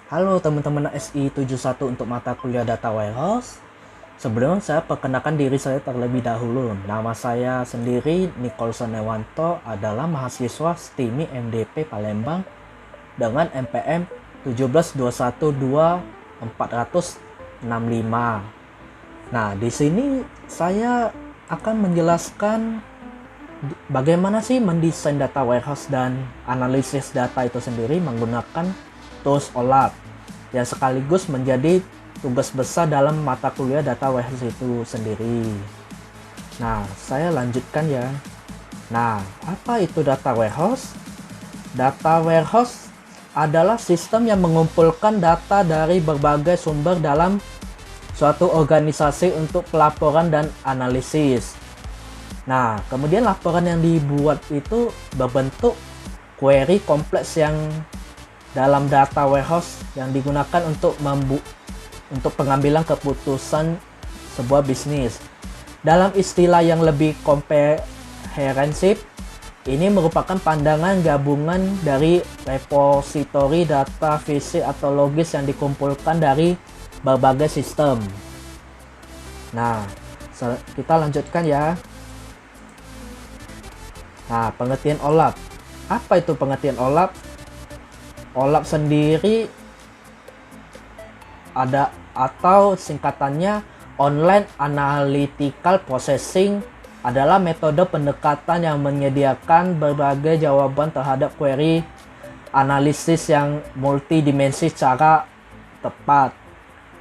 Halo teman-teman SI71 untuk mata kuliah Data Warehouse. Sebelum saya perkenalkan diri saya terlebih dahulu. Nama saya sendiri Nicholson Ewanto, adalah mahasiswa STIMI MDP Palembang dengan MPM 17212-465. Nah, di sini saya akan menjelaskan bagaimana sih mendesain data warehouse dan analisis data itu sendiri menggunakan tools OLAP yang sekaligus menjadi tugas besar dalam mata kuliah data warehouse itu sendiri. Nah, saya lanjutkan ya. Nah, apa itu data warehouse? Data warehouse adalah sistem yang mengumpulkan data dari berbagai sumber dalam suatu organisasi untuk pelaporan dan analisis. Nah, kemudian laporan yang dibuat itu berbentuk query kompleks yang dalam data warehouse yang digunakan untuk pengambilan keputusan sebuah bisnis. Dalam istilah yang lebih komprehensif, ini merupakan pandangan gabungan dari repositori data fisik atau logis yang dikumpulkan dari berbagai sistem. Nah, kita lanjutkan ya. Nah, pengertian OLAP. Apa itu pengertian OLAP? OLAP sendiri ada atau singkatannya Online Analytical Processing, adalah metode pendekatan yang menyediakan berbagai jawaban terhadap query analisis yang multidimensi secara tepat.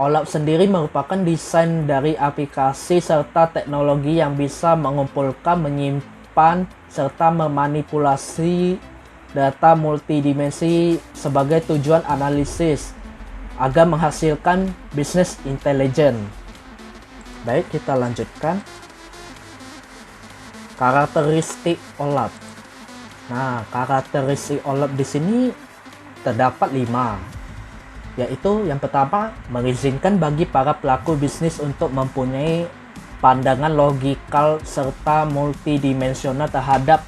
OLAP sendiri merupakan desain dari aplikasi serta teknologi yang bisa mengumpulkan, menyimpan, serta memanipulasi data multidimensi sebagai tujuan analisis agar menghasilkan business intelligence. Baik, kita lanjutkan. Karakteristik OLAP. Nah, karakteristik OLAP di sini terdapat 5, yaitu yang pertama, mengizinkan bagi para pelaku bisnis untuk mempunyai pandangan logikal serta multidimensional terhadap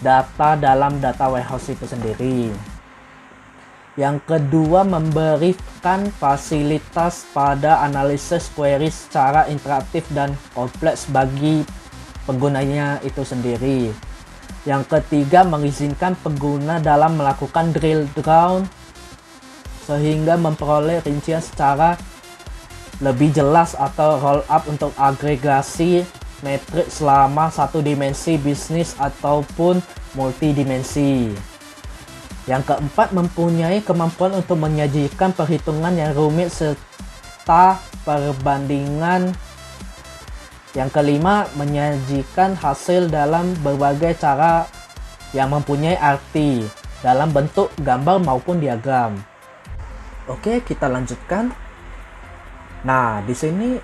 data dalam data warehouse itu sendiri. Yang kedua, memberikan fasilitas pada analisis query secara interaktif dan kompleks bagi penggunanya itu sendiri. Yang ketiga, mengizinkan pengguna dalam melakukan drill down sehingga memperoleh rincian secara lebih jelas atau roll up untuk agregasi metrik selama satu dimensi bisnis ataupun multidimensi. Yang keempat, mempunyai kemampuan untuk menyajikan perhitungan yang rumit serta perbandingan. Yang kelima, menyajikan hasil dalam berbagai cara yang mempunyai arti dalam bentuk gambar maupun diagram. Oke, kita lanjutkan. Nah, di sini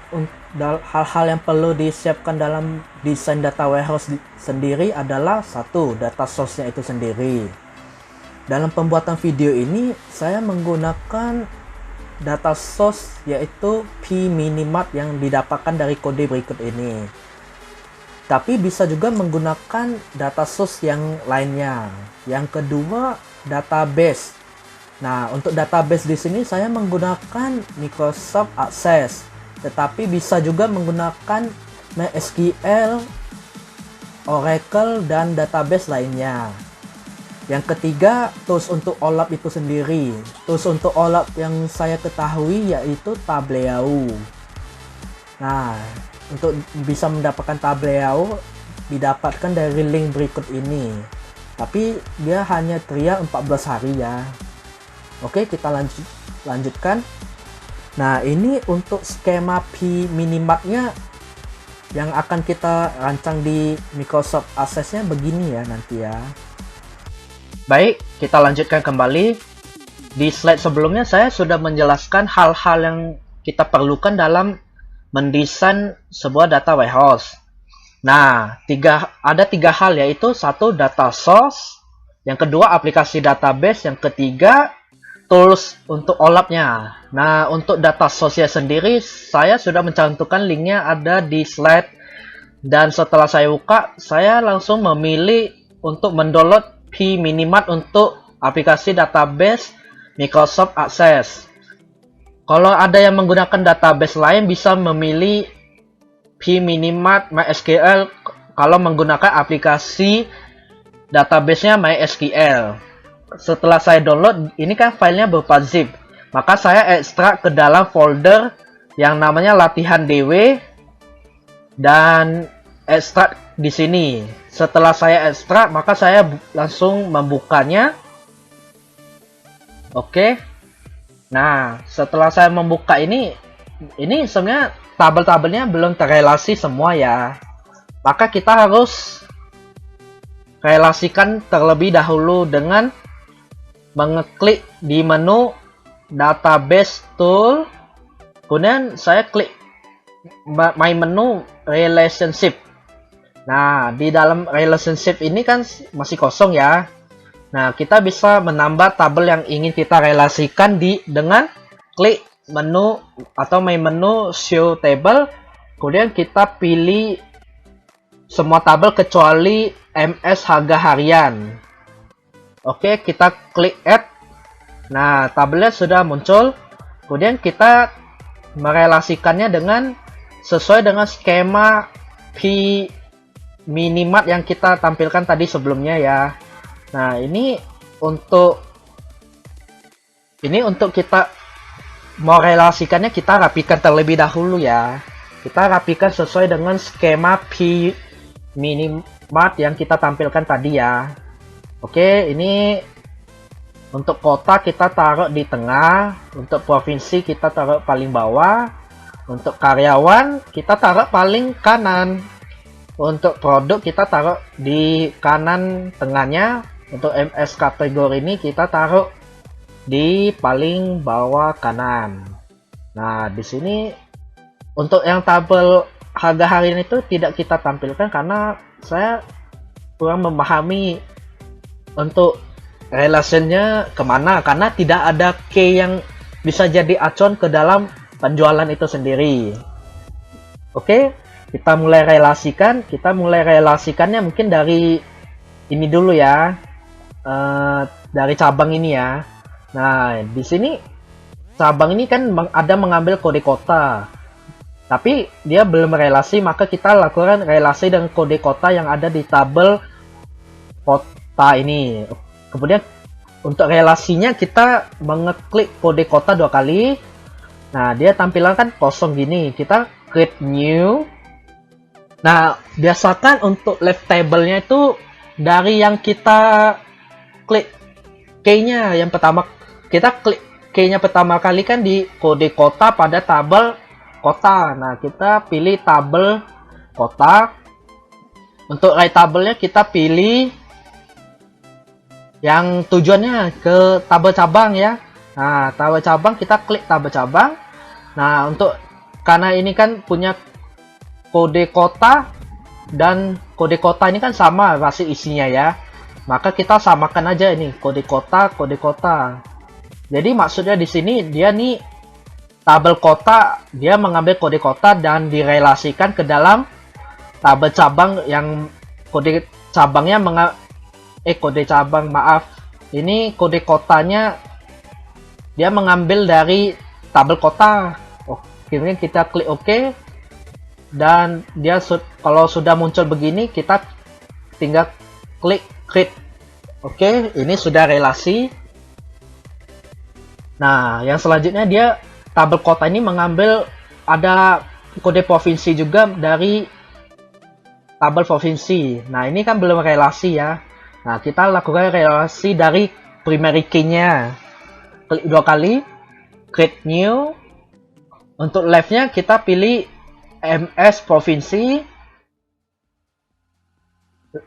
hal-hal yang perlu disiapkan dalam desain data warehouse sendiri adalah satu, data source-nya itu sendiri. Dalam pembuatan video ini, saya menggunakan data source yaitu p-minimat yang didapatkan dari kode berikut ini. Tapi bisa juga menggunakan data source yang lainnya. Yang kedua, database. Nah, untuk database di sini saya menggunakan Microsoft Access, tetapi bisa juga menggunakan MySQL, Oracle, dan database lainnya. Yang ketiga, tools untuk OLAP itu sendiri. Tools untuk OLAP yang saya ketahui yaitu Tableau. Nah, untuk bisa mendapatkan Tableau didapatkan dari link berikut ini. Tapi dia hanya trial 14 hari ya. Oke, kita lanjutkan. Nah, ini untuk skema p-minimatnya yang akan kita rancang di Microsoft Access-nya begini ya nanti ya. Baik, kita lanjutkan kembali. Di slide sebelumnya saya sudah menjelaskan hal-hal yang kita perlukan dalam mendesain sebuah data warehouse. Nah, ada tiga hal, yaitu satu, data source, yang kedua, aplikasi database, yang ketiga, tools untuk OLAP-nya. Nah, untuk data source sendiri, saya sudah mencantumkan linknya ada di slide. Dan setelah saya buka, saya langsung memilih untuk mendownload p-minimat untuk aplikasi database Microsoft Access. Kalau ada yang menggunakan database lain bisa memilih pMiniMart MySQL kalau menggunakan aplikasi database-nya MySQL. Setelah saya download, ini kan filenya berupa zip. Maka saya ekstrak ke dalam folder yang namanya latihan DW dan ekstrak di sini. Setelah saya ekstrak, maka saya langsung membukanya. Oke. Nah, setelah saya membuka ini sebenarnya tabel-tabelnya belum terrelasi semua ya. Maka kita harus relasikan terlebih dahulu dengan mengeklik di menu database tool. Kemudian saya klik my menu relationship. Nah, di dalam relationship ini kan masih kosong ya. Nah, kita bisa menambah tabel yang ingin kita relasikan dengan klik menu atau my menu show table. Kemudian kita pilih semua tabel kecuali MS harga harian. Oke, kita klik add. Nah, tabelnya sudah muncul. Kemudian kita merelasikannya sesuai dengan skema pMiniMart yang kita tampilkan tadi sebelumnya ya. Nah, ini untuk kita mau relasikannya, kita rapikan terlebih dahulu ya. Kita rapikan sesuai dengan skema pMiniMart yang kita tampilkan tadi ya. Oke, ini untuk kota kita taruh di tengah, untuk provinsi kita taruh paling bawah, untuk karyawan kita taruh paling kanan, untuk produk kita taruh di kanan tengahnya, untuk MS kategori ini kita taruh di paling bawah kanan. Nah, di sini untuk yang tabel harga harian itu tidak kita tampilkan karena saya kurang memahami untuk relasinya kemana, karena tidak ada key yang bisa jadi acuan ke dalam penjualan itu sendiri. Oke, kita mulai relasikannya mungkin dari ini dulu ya, dari cabang ini ya. Nah, di sini cabang ini kan ada mengambil kode kota, tapi dia belum relasi, maka kita lakukan relasi dengan kode kota yang ada di tabel kota ini. Kemudian untuk relasinya kita mengeklik kode kota 2 kali. Nah, dia tampilan kan kosong gini. Kita create new. Nah, biasakan untuk left table-nya itu dari yang kita klik key-nya yang pertama, kita klik key-nya pertama kali kan di kode kota pada tabel kota. Nah, kita pilih tabel kota. Untuk right tabelnya kita pilih yang tujuannya ke tabel cabang ya. Nah, tabel cabang kita klik tabel cabang. Nah, karena ini kan punya kode kota dan kode kota ini kan sama pasti isinya ya. Maka kita samakan aja ini kode kota. Jadi maksudnya di sini dia nih tabel kota, dia mengambil kode kota dan direlasikan ke dalam tabel cabang yang kode cabangnya ini kode kotanya dia mengambil dari tabel kota. Kemudian kita klik OK, dan dia kalau sudah muncul begini kita tinggal klik create. Oke, ini sudah relasi. Nah, yang selanjutnya dia tabel kota ini mengambil ada kode provinsi juga dari tabel provinsi. Nah, ini kan belum relasi ya. Nah, kita lakukan relasi dari primary key-nya. Klik 2 kali, create new. Untuk left-nya kita pilih MS provinsi.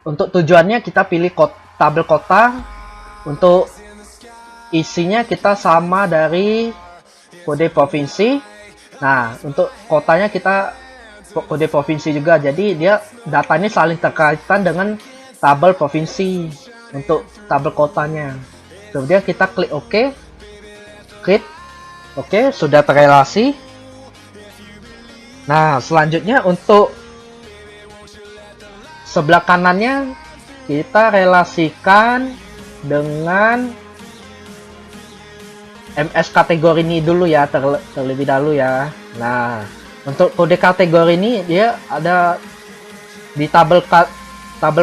Untuk tujuannya kita pilih tabel kota. Untuk isinya kita sama dari kode provinsi. Nah, untuk kotanya kita kode provinsi juga. Jadi dia datanya saling terkaitan dengan tabel provinsi untuk tabel kotanya. Kemudian kita klik OK. Klik OK, sudah terrelasi. Nah, selanjutnya untuk sebelah kanannya kita relasikan dengan MS kategori ini dulu ya, terlebih dahulu ya. Nah, untuk kode kategori ini dia ada di tabel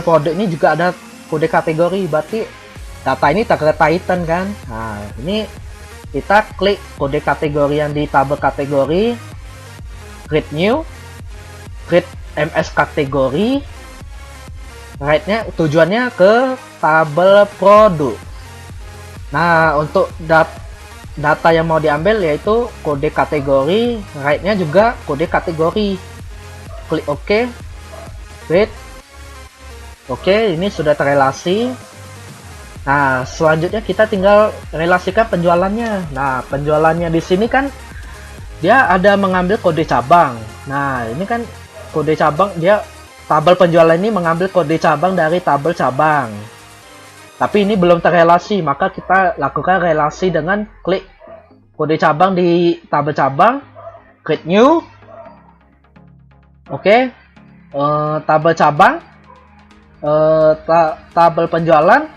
produk ini juga ada kode kategori, berarti data ini terkaitan kan. Nah, ini kita klik kode kategori yang di tabel kategori, create new, create MS kategori, right-nya tujuannya ke tabel produk. Nah, untuk data yang mau diambil yaitu kode kategori, right-nya juga kode kategori. Klik OK, wait. Oke, ini sudah terrelasi. Nah, selanjutnya kita tinggal relasikan penjualannya. Nah, penjualannya di sini kan dia ada mengambil kode cabang. Nah, ini kan kode cabang, dia tabel penjualan ini mengambil kode cabang dari tabel cabang. Tapi ini belum terrelasi, maka kita lakukan relasi dengan klik kode cabang di tabel cabang, create new. Oke, tabel cabang, tabel penjualan,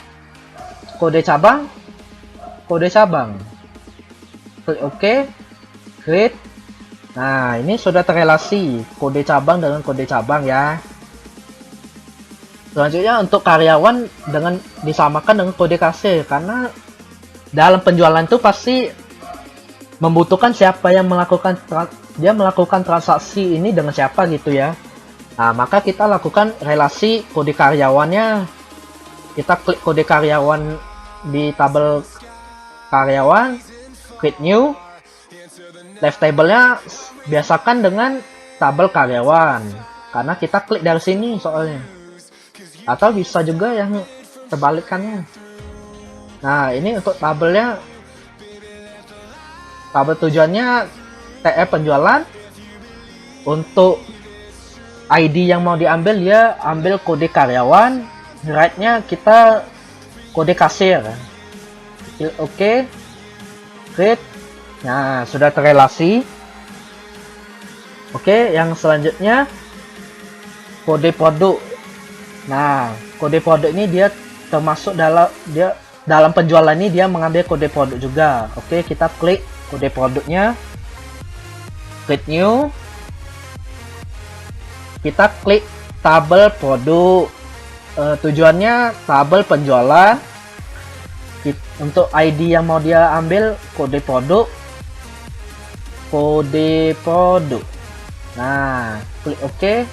kode cabang, klik OK, create. Nah, ini sudah terrelasi kode cabang dengan kode cabang ya. Selanjutnya untuk karyawan dengan disamakan dengan kode kasir, karena dalam penjualan itu pasti membutuhkan siapa yang melakukan transaksi ini dengan siapa gitu ya. Nah, maka kita lakukan relasi kode karyawannya. Kita klik kode karyawan di tabel karyawan, create new, left table-nya biasakan dengan tabel karyawan, karena kita klik dari sini soalnya. Atau bisa juga yang terbalikannya. Nah, ini untuk tabelnya, tabel tujuannya TF penjualan. Untuk ID yang mau diambil, ya ambil kode karyawan, right-nya kita kode kasir. Oke, create. Nah, sudah terrelasi. Oke, yang selanjutnya kode produk. Nah, kode produk ini dia termasuk dalam penjualan ini dia mengambil kode produk juga. Oke, kita klik kode produknya, create new. Kita klik tabel produk. Tujuannya tabel penjualan. Untuk ID yang mau dia ambil kode produk, Nah, klik OK,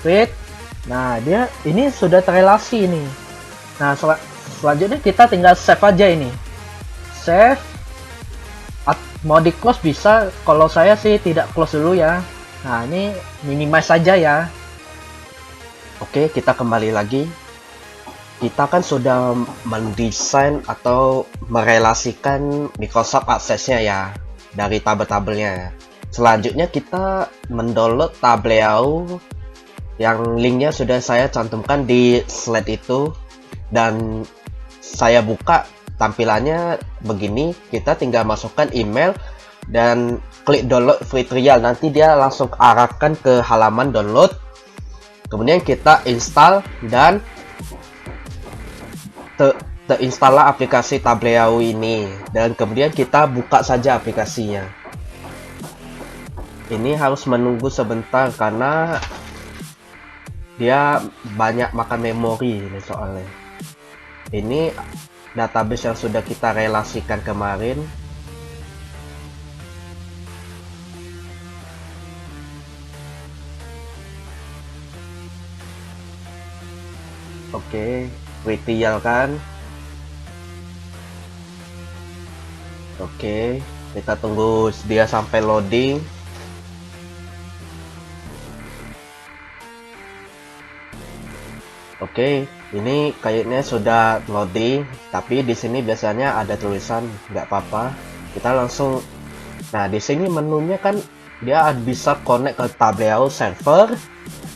create. Nah, dia ini sudah terrelasi ini. Nah, selanjutnya kita tinggal save aja ini. Save. Mau di close bisa, kalau saya sih tidak close dulu ya. Nah, ini minimize saja ya. Oke, kita kembali lagi. Kita kan sudah mendesain atau merelasikan Microsoft Access-nya ya dari tabel-tabelnya. Selanjutnya kita mendownload Tableau yang linknya sudah saya cantumkan di slide itu, dan saya buka tampilannya begini. Kita tinggal masukkan email dan klik download free trial, nanti dia langsung arahkan ke halaman download. Kemudian kita install dan terinstall aplikasi Tableau ini, dan kemudian kita buka saja aplikasinya. Ini harus menunggu sebentar karena dia banyak makan memori ini soalnya. Ini database yang sudah kita relasikan kemarin. Oke, trial kan. Oke, kita tunggu dia sampai loading. Oke, ini kayaknya sudah loading, tapi di sini biasanya ada tulisan nggak apa-apa. Kita langsung, nah di sini menunya kan dia bisa connect ke Tableau server,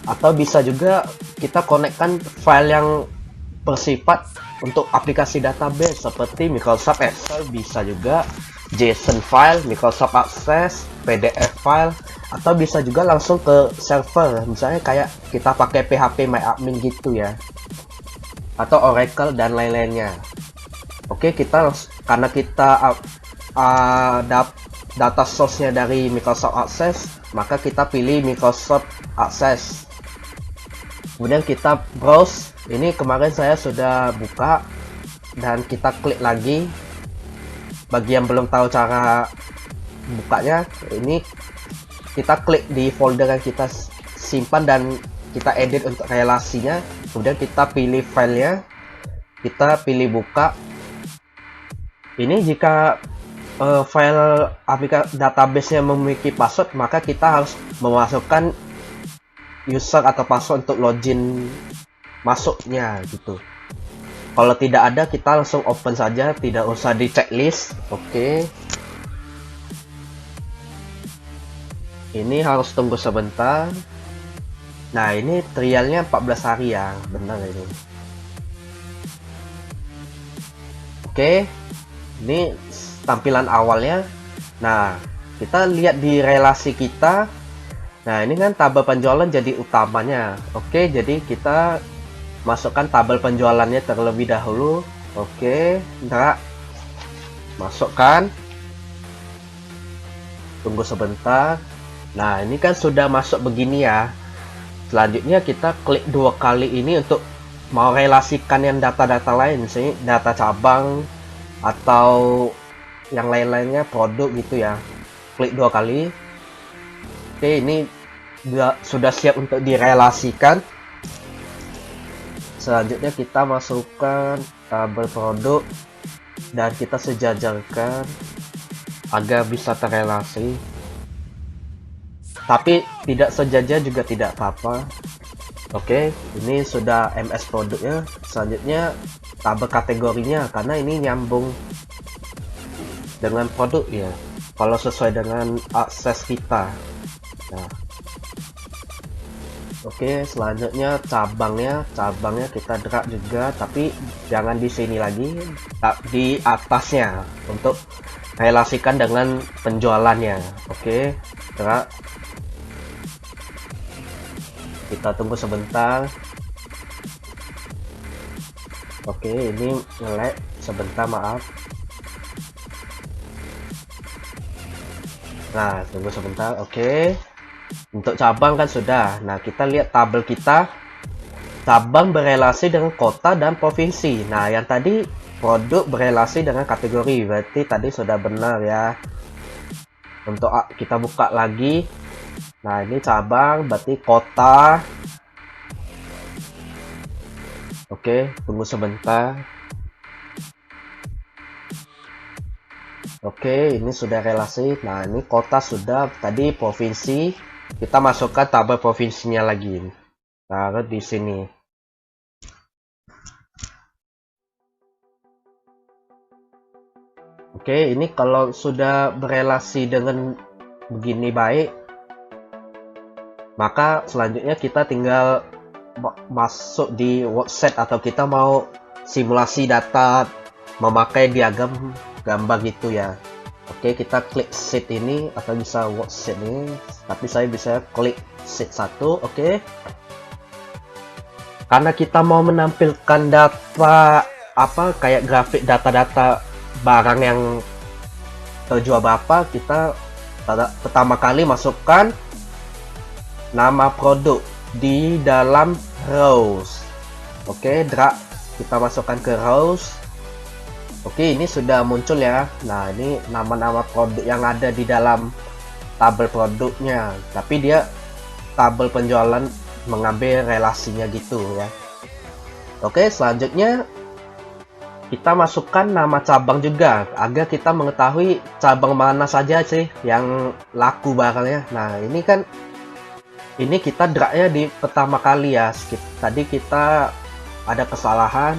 atau bisa juga kita konekkan file yang bersifat untuk aplikasi database seperti Microsoft Excel, bisa juga JSON file, Microsoft Access, PDF file, atau bisa juga langsung ke server, misalnya kayak kita pakai PHP MyAdmin gitu ya, atau Oracle dan lain-lainnya. Oke, karena kita data source-nya dari Microsoft Access, maka kita pilih Microsoft Access. Kemudian kita browse. Ini kemarin saya sudah buka dan kita klik lagi. Bagi yang belum tahu cara bukanya, ini kita klik di folder yang kita simpan dan kita edit untuk relasinya. Kemudian kita pilih filenya, kita pilih buka. Ini jika file aplikasi database-nya memiliki password, maka kita harus memasukkan user atau password untuk login masuknya gitu. Kalau tidak ada, kita langsung open saja, tidak usah di checklist. Oke. Ini harus tunggu sebentar. Nah, ini trialnya 14 hari ya, benar ini. Oke. Ini tampilan awalnya. Nah, kita lihat di relasi kita. Nah, ini kan tabel penjualan jadi utamanya. Oke, jadi kita masukkan tabel penjualannya terlebih dahulu. Oke, nah, masukkan. Tunggu sebentar. Nah, ini kan sudah masuk begini ya. Selanjutnya kita klik 2 kali ini untuk mau relasikan yang data-data lain, misalnya data cabang atau yang lain-lainnya, produk gitu ya. Klik 2 kali. Oke, ini sudah siap untuk direlasikan. Selanjutnya kita masukkan tabel produk dan kita sejajarkan agar bisa terrelasi. Tapi tidak sejajar juga tidak apa-apa. Oke, ini sudah MS produknya. Selanjutnya tabel kategorinya, karena ini nyambung dengan produk ya, kalau sesuai dengan akses kita. Nah, oke, selanjutnya cabangnya kita drag juga, tapi jangan di sini lagi, di atasnya untuk relasikan dengan penjualannya. Oke, drag. Kita tunggu sebentar. Oke, ini nge-lag sebentar, maaf. Nah, tunggu sebentar. Oke. Untuk cabang kan sudah. Nah, kita lihat tabel kita. Cabang berelasi dengan kota dan provinsi. Nah, yang tadi produk berelasi dengan kategori. Berarti tadi sudah benar ya. Untuk kita buka lagi. Nah, ini cabang, berarti kota. Oke, tunggu sebentar. Oke, ini sudah relasi. Nah, ini kota sudah, tadi provinsi. Kita masukkan tabel provinsinya lagi. Taruh di sini. Oke, ini kalau sudah berelasi dengan begini baik, maka selanjutnya kita tinggal masuk di workset atau kita mau simulasi data memakai diagram gambar gitu ya. Oke, kita klik sheet ini atau bisa workset ini, tapi saya bisa klik sheet 1. Oke, karena kita mau menampilkan data apa kayak grafik data-data barang yang terjual berapa, kita pertama kali masukkan nama produk di dalam rows. Oke, drag, kita masukkan ke rows. Oke, ini sudah muncul ya. Nah, ini nama-nama produk yang ada di dalam tabel produknya, tapi dia tabel penjualan mengambil relasinya gitu ya. Oke, selanjutnya kita masukkan nama cabang juga agar kita mengetahui cabang mana saja sih yang laku barangnya. Nah, ini kan ini kita dragnya di pertama kali ya. Tadi kita ada kesalahan,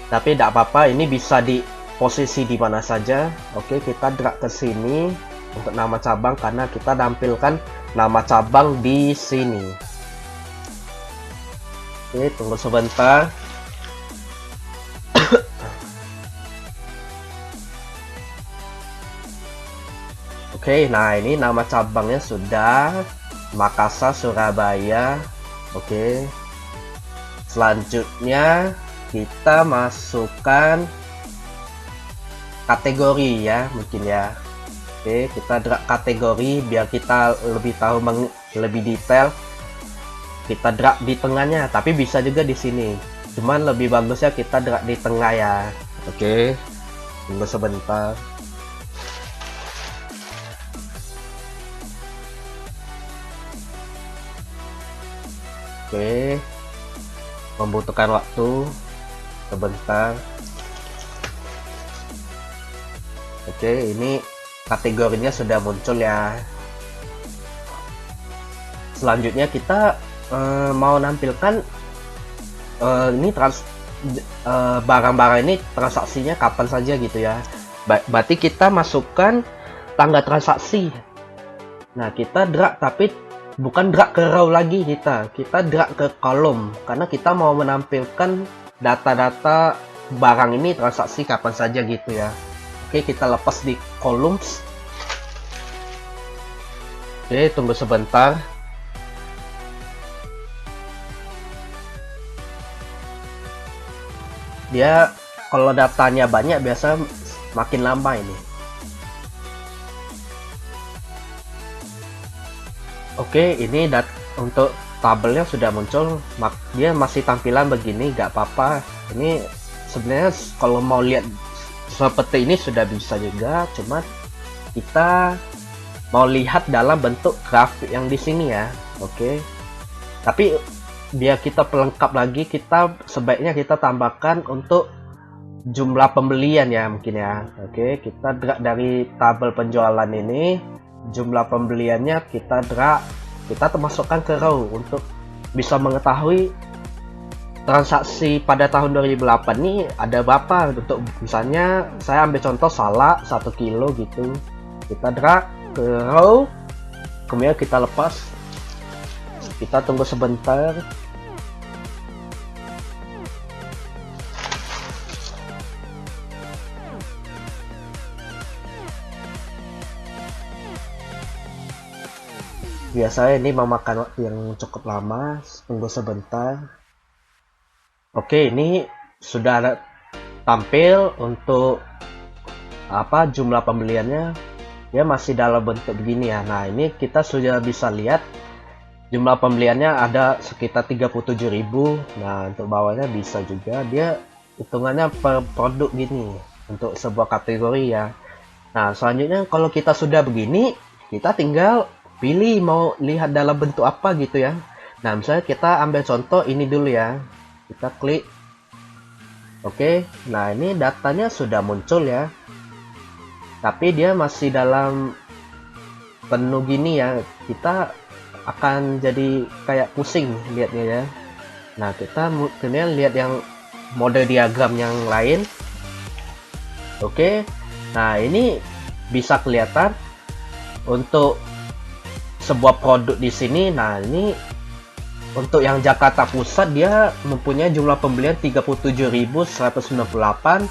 tapi tidak apa-apa, ini bisa di posisi di mana saja. Oke, kita drag ke sini untuk nama cabang karena kita tampilkan nama cabang di sini. Oke, tunggu sebentar. Oke, nah ini nama cabangnya sudah Makassar, Surabaya. Oke. Selanjutnya kita masukkan kategori ya mungkin ya. Oke, kita drag kategori biar kita lebih tahu lebih detail. Kita drag di tengahnya, tapi bisa juga di sini. Cuman lebih bagusnya kita drag di tengah ya. Oke, tunggu sebentar. Oke, membutuhkan waktu sebentar. Oke, ini kategorinya sudah muncul ya. Selanjutnya kita mau nampilkan ini barang-barang ini transaksinya kapan saja gitu ya. Berarti kita masukkan tanggal transaksi. Nah, kita drag tapi bukan drag ke row lagi, kita drag ke kolom karena kita mau menampilkan data-data barang ini transaksi kapan saja gitu ya. Oke, kita lepas di columns. Oke, tunggu sebentar. Dia kalau datanya banyak biasa makin lama ini. Oke, ini untuk tabelnya sudah muncul. Dia masih tampilan begini, nggak apa-apa. Ini sebenarnya kalau mau lihat seperti ini sudah bisa juga, cuma kita mau lihat dalam bentuk grafik yang di sini ya. Oke, tapi biar kita pelengkap lagi, kita sebaiknya kita tambahkan untuk jumlah pembelian ya mungkin ya. Oke, kita drag dari tabel penjualan ini, jumlah pembeliannya kita drag, kita termasukkan ke row untuk bisa mengetahui transaksi pada tahun 2008 ini ada berapa. Untuk misalnya saya ambil contoh salak 1 kilo gitu, kita drag ke row, kemudian kita lepas, kita tunggu sebentar. Biasanya ini memakan waktu yang cukup lama, tunggu sebentar. Oke, ini sudah ada tampil untuk jumlah pembeliannya. Dia masih dalam bentuk begini ya. Nah, ini kita sudah bisa lihat jumlah pembeliannya ada sekitar 37.000. Nah, untuk bawahnya bisa juga dia hitungannya per produk gini untuk sebuah kategori ya. Nah, selanjutnya kalau kita sudah begini, kita tinggal pilih mau lihat dalam bentuk apa gitu ya. Nah, misalnya kita ambil contoh ini dulu ya. Kita klik. Oke, nah ini datanya sudah muncul ya. Tapi dia masih dalam penuh gini ya. Kita akan jadi kayak pusing lihatnya ya. Nah, kita kemudian lihat yang mode diagram yang lain. Oke. Nah, ini bisa kelihatan untuk sebuah produk di sini. Nah, ini untuk yang Jakarta Pusat dia mempunyai jumlah pembelian 37.198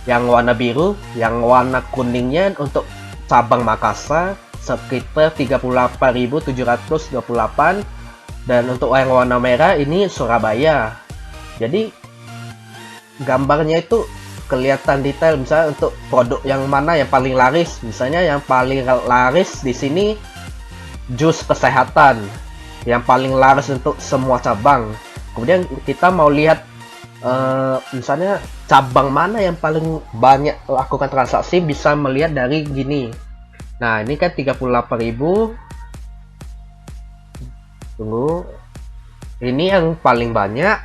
yang warna biru, yang warna kuningnya untuk cabang Makassar sekitar 38.728, dan untuk yang warna merah ini Surabaya. Jadi gambarnya itu kelihatan detail, misalnya untuk produk yang mana yang paling laris. Misalnya yang paling laris di sini jus kesehatan, yang paling laris untuk semua cabang. Kemudian kita mau lihat misalnya cabang mana yang paling banyak lakukan transaksi, bisa melihat dari gini. Nah, ini kan 38.000. Tunggu, ini yang paling banyak.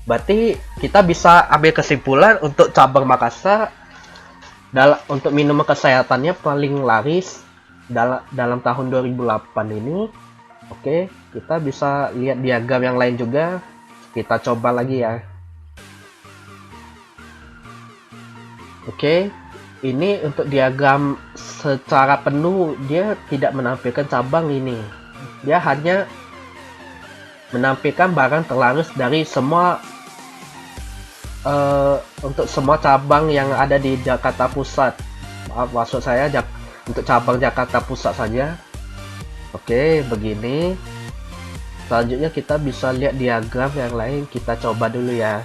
Berarti kita bisa ambil kesimpulan untuk cabang Makassar untuk minuman kesehatannya paling laris dalam tahun 2008 ini. Oke, kita bisa lihat diagram yang lain juga. Kita coba lagi ya. Oke, ini untuk diagram secara penuh dia tidak menampilkan cabang ini. Dia hanya menampilkan barang terlaris dari semua untuk semua cabang yang ada di Jakarta Pusat. Maksud saya untuk cabang Jakarta Pusat saja. Oke, begini. Selanjutnya kita bisa lihat diagram yang lain. Kita coba dulu ya.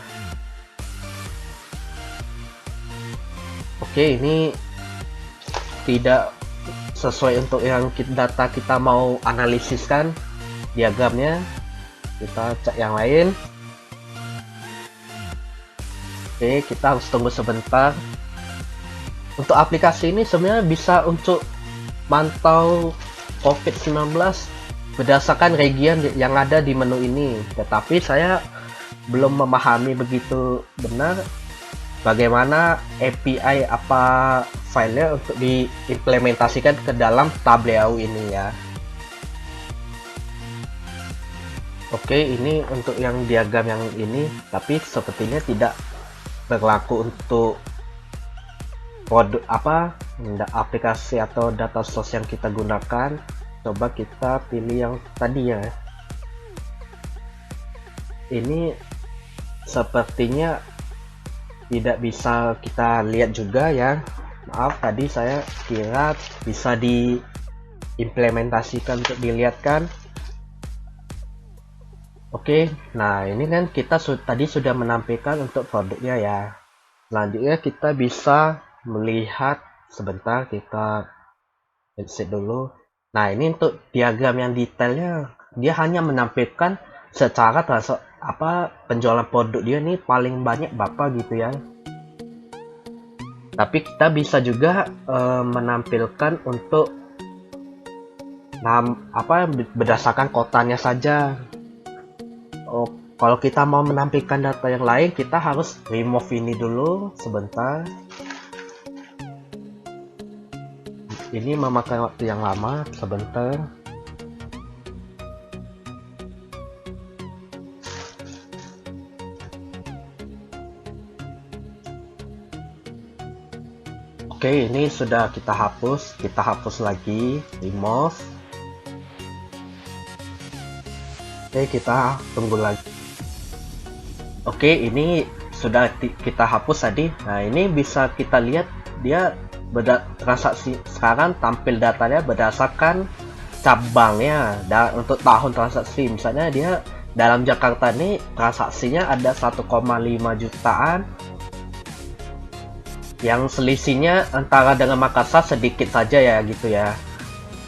Oke, ini tidak sesuai untuk yang data kita mau analisiskan diagramnya. Kita cek yang lain. Oke, kita harus tunggu sebentar. Untuk aplikasi ini sebenarnya bisa untuk mantau COVID-19 berdasarkan region yang ada di menu ini, tetapi saya belum memahami begitu benar bagaimana API apa filenya untuk diimplementasikan ke dalam Tableau ini ya. Oke, ini untuk yang diagram yang ini, tapi sepertinya tidak berlaku untuk produk aplikasi atau data source yang kita gunakan. Coba kita pilih yang tadi ya. Ini sepertinya tidak bisa kita lihat juga ya. Maaf, tadi saya kira bisa diimplementasikan untuk dilihatkan. Oke, nah ini kan kita tadi sudah menampilkan untuk produknya ya. Selanjutnya kita bisa melihat, sebentar kita exit dulu. Nah, ini untuk diagram yang detailnya, dia hanya menampilkan secara penjualan produk dia nih paling banyak berapa gitu ya. Tapi kita bisa juga menampilkan untuk berdasarkan kotanya saja. Oh, kalau kita mau menampilkan data yang lain, kita harus remove ini dulu sebentar. Ini memakan waktu yang lama, sebentar. Oke, ini sudah kita hapus lagi, remove. Oke, kita tunggu lagi. Oke, ini sudah kita hapus tadi. Nah, ini bisa kita lihat dia transaksi sekarang tampil datanya berdasarkan cabangnya. Dan untuk tahun transaksi, misalnya dia dalam Jakarta ini transaksinya ada 1,5 jutaan, yang selisihnya antara dengan Makassar sedikit saja ya gitu ya.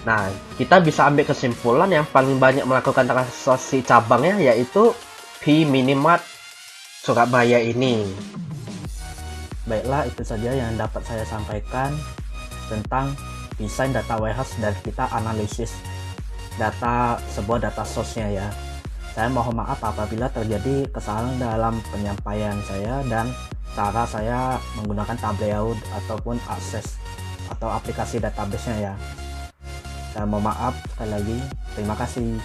Nah, kita bisa ambil kesimpulan yang paling banyak melakukan transaksi cabangnya yaitu P Minimart Surabaya ini. Baiklah, itu saja yang dapat saya sampaikan tentang desain data warehouse dan kita analisis sebuah data source-nya ya. Saya mohon maaf apabila terjadi kesalahan dalam penyampaian saya dan cara saya menggunakan Tableau ataupun akses atau aplikasi database-nya ya. Saya mohon maaf sekali lagi. Terima kasih.